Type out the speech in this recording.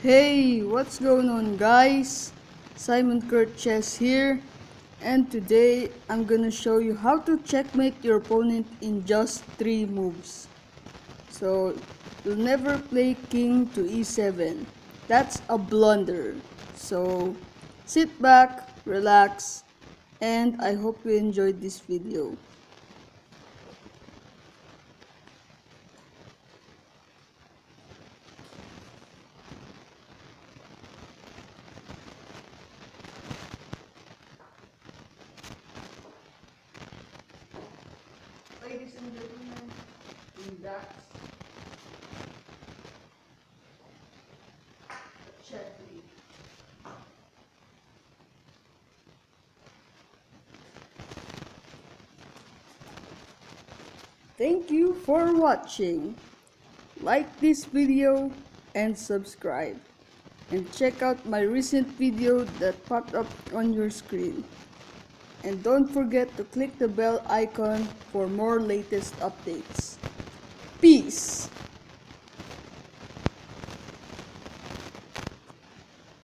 Hey, what's going on, guys? Simon Kurt Chess here, and today I'm gonna show you how to checkmate your opponent in just 3 moves. So, you'll never play king to e7. That's a blunder. So, sit back, relax, and I hope you enjoyed this video. Ladies and gentlemen, that's checkmate. Thank you for watching. Like this video and subscribe. And check out my recent video that popped up on your screen. And don't forget to click the bell icon for more latest updates. Peace!